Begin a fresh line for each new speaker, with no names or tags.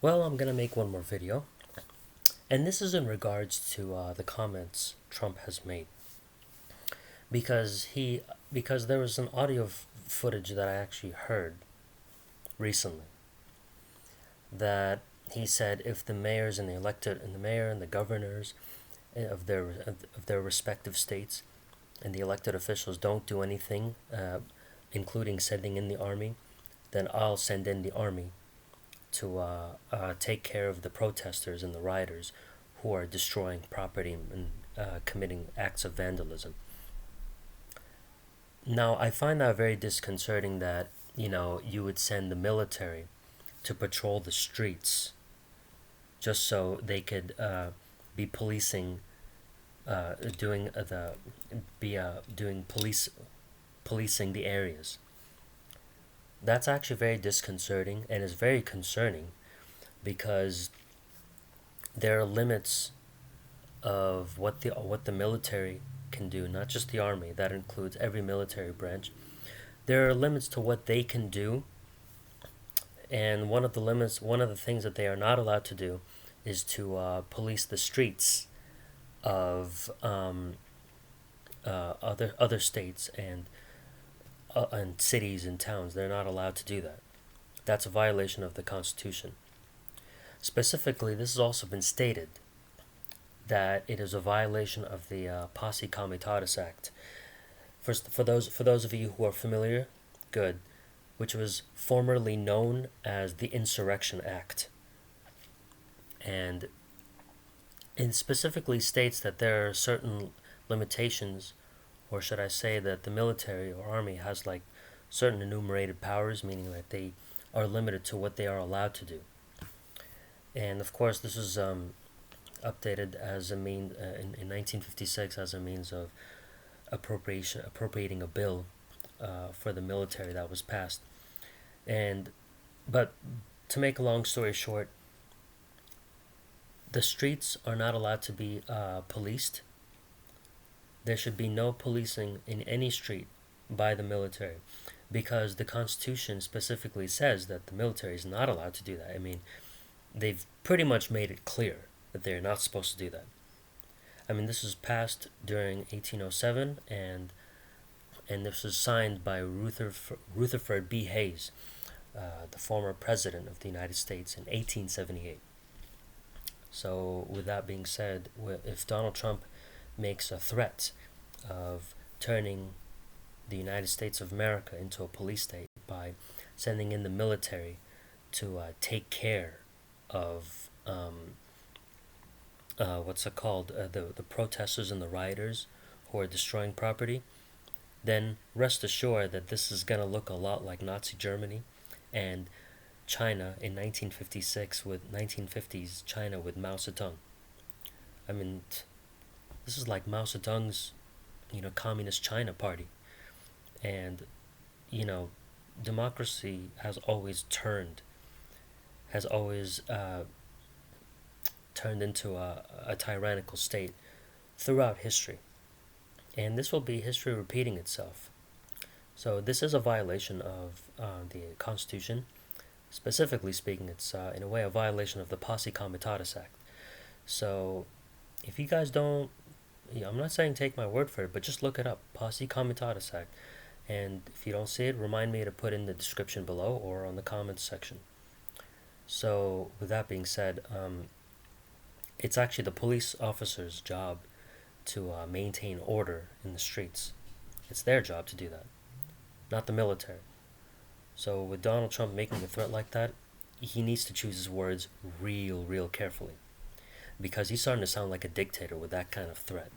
Well, I'm gonna make one more video, and this is in regards to the comments Trump has made because there was an audio footage that I actually heard recently that he said if the mayors and the elected and the mayor and the governors of their respective states and the elected officials don't do anything, including sending in the army, then I'll send in the army to take care of the protesters and the rioters who are destroying property and committing acts of vandalism. Now, I find that very disconcerting that, you would send the military to patrol the streets just so they could be policing, doing policing the areas. That's actually very disconcerting and is very concerning because there are limits of what the military can do, not just the army. That includes every military branch. There are limits to what they can do, and one of the things that they are not allowed to do, is to police the streets of other states and cities and towns. They're not allowed to do that. That's a violation of the Constitution. Specifically, this has also been stated that it is a violation of the Posse Commitatus Act. For those of you who are familiar, good, which was formerly known as the Insurrection Act, and it specifically states that there are certain limitations, or should I say that the military or army has like certain enumerated powers, meaning that they are limited to what they are allowed to do. And of course, this was updated as a mean in 1956 as a means of appropriating a bill for the military that was passed. But to make a long story short, the streets are not allowed to be policed. There should be no policing in any street by the military, because the Constitution specifically says that the military is not allowed to do that. I mean, they've pretty much made it clear that they're not supposed to do that. I mean, this was passed during 1807, and this was signed by Rutherford B. Hayes, the former president of the United States, in 1878. So, with that being said, if Donald Trump makes a threat of turning the United States of America into a police state by sending in the military to take care of the protesters and the rioters who are destroying property, then rest assured that this is going to look a lot like Nazi Germany and China in 1956 with 1950s China with Mao Zedong. I mean, this is like Mao Zedong's, Communist China party. And, democracy has always turned into a tyrannical state throughout history. And this will be history repeating itself. So this is a violation of the Constitution. Specifically speaking, it's in a way a violation of the Posse Commitatus Act. So if you guys don't, I'm not saying take my word for it, but just look it up, Posse Commitatus Act. And if you don't see it, remind me to put in the description below or on the comments section. So with that being said, it's actually the police officer's job to maintain order in the streets. It's their job to do that, not the military. So with Donald Trump making a threat like that, he needs to choose his words real carefully, because he's starting to sound like a dictator with that kind of threat.